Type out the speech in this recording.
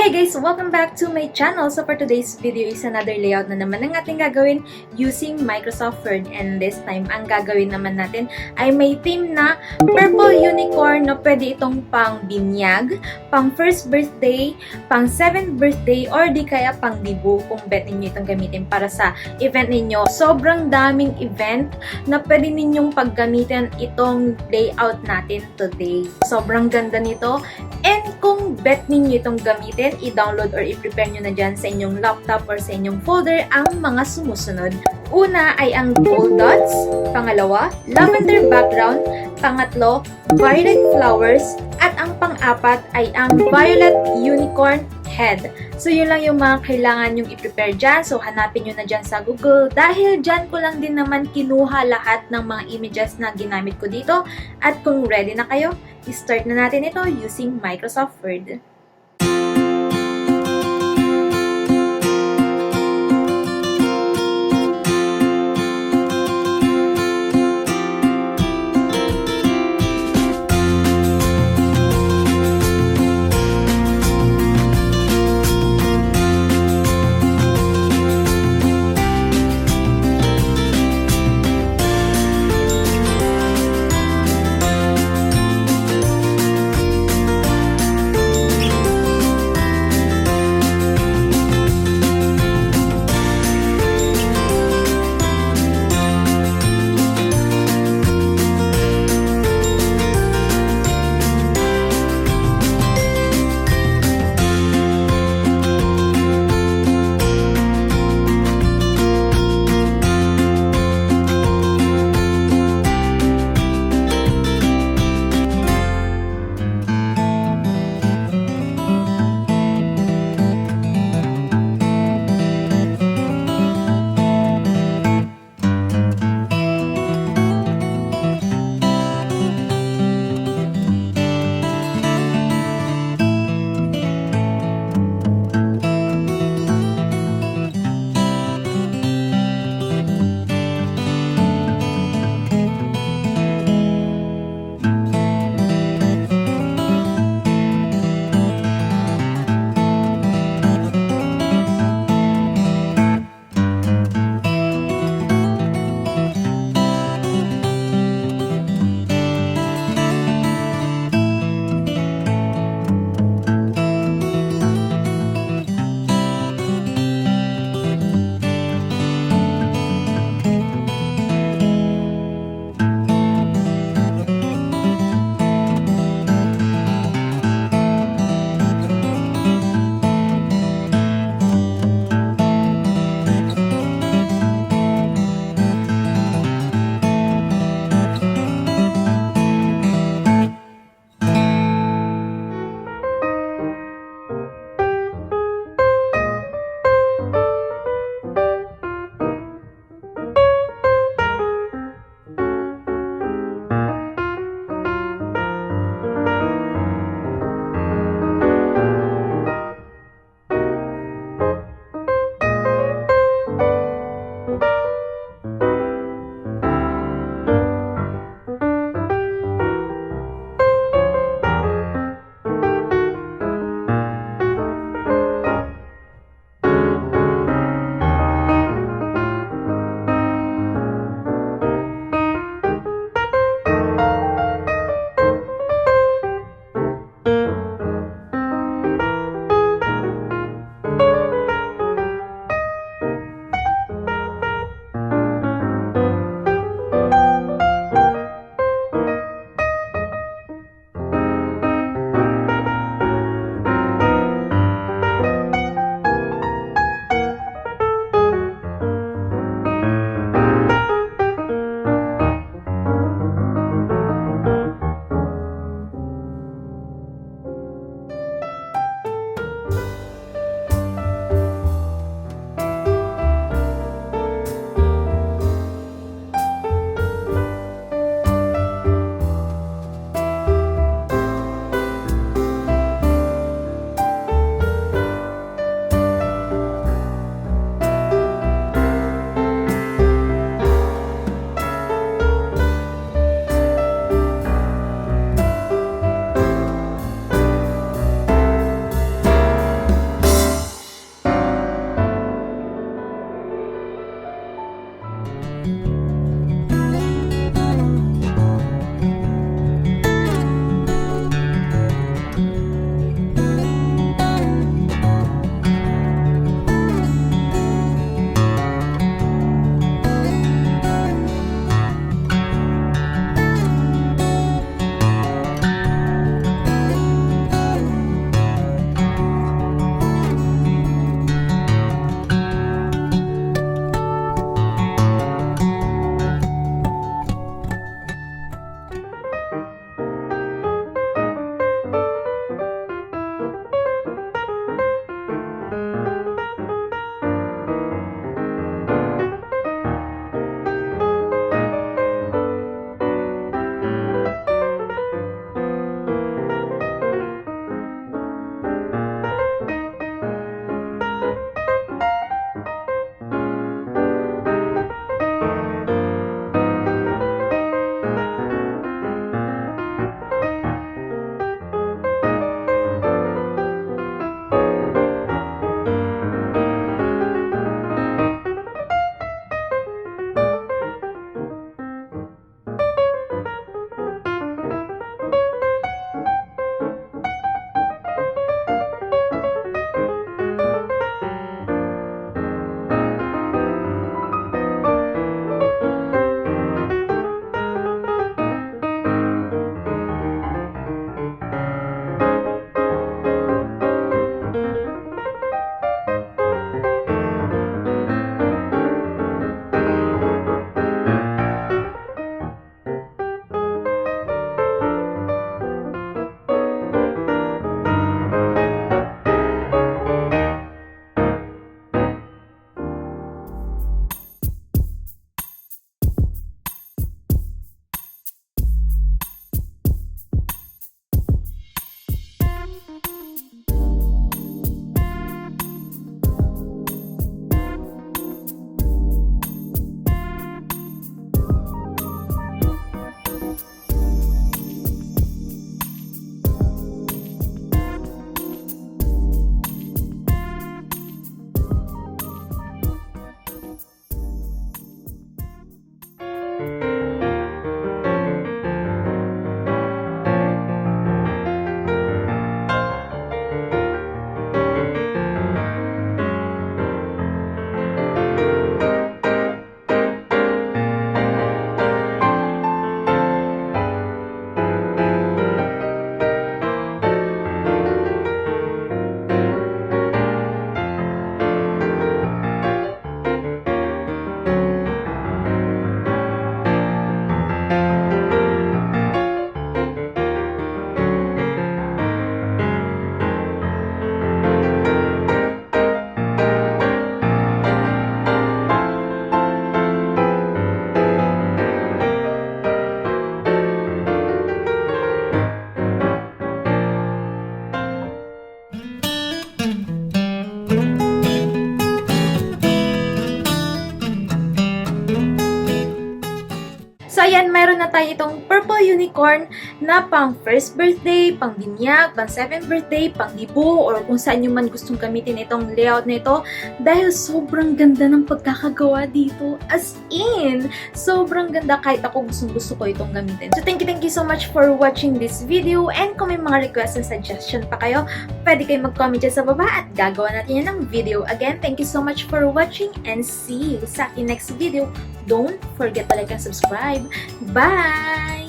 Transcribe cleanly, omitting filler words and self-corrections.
Hey guys! Welcome back to my channel. So for today's video is another layout na naman ang ating gagawin using Microsoft Word. And this time, ang gagawin naman natin ay may theme na purple unicorn, no? Pwede itong pang binyag, pang first birthday, pang 7th birthday, or di kaya pang dibu kung bet ninyo itong gamitin para sa event ninyo. Sobrang daming event na pwede ninyong paggamitin itong layout natin today. Sobrang ganda nito. And kung bet ninyo itong gamitin, i-download or i-prepare nyo na dyan sa inyong laptop or sa inyong folder ang mga sumusunod. Una ay ang gold dots, pangalawa, lavender background, pangatlo, violet flowers, at ang pang-apat ay ang violet unicorn head. So, yun lang yung mga kailangan yung i-prepare dyan. So, hanapin nyo na dyan sa Google. Dahil dyan ko lang din naman kinuha lahat ng mga images na ginamit ko dito. At kung ready na kayo, i-start na natin ito using Microsoft Word. So, ayan, meron na tayo itong purple unicorn na pang first birthday, pang binyag, pang 7th birthday, pang dibu, or kung saan nyo man gustong gamitin itong layout na ito. Dahil sobrang ganda ng pagkakagawa dito. As in, sobrang ganda kahit ako gusto ko itong gamitin. So, thank you so much for watching this video. And kung may mga request and suggestion pa kayo, pwede kayo mag-comment dyan sa baba at gagawa natin yan ng video. Again, thank you so much for watching and see you sa aking next video. Don't forget to like and subscribe. Bye!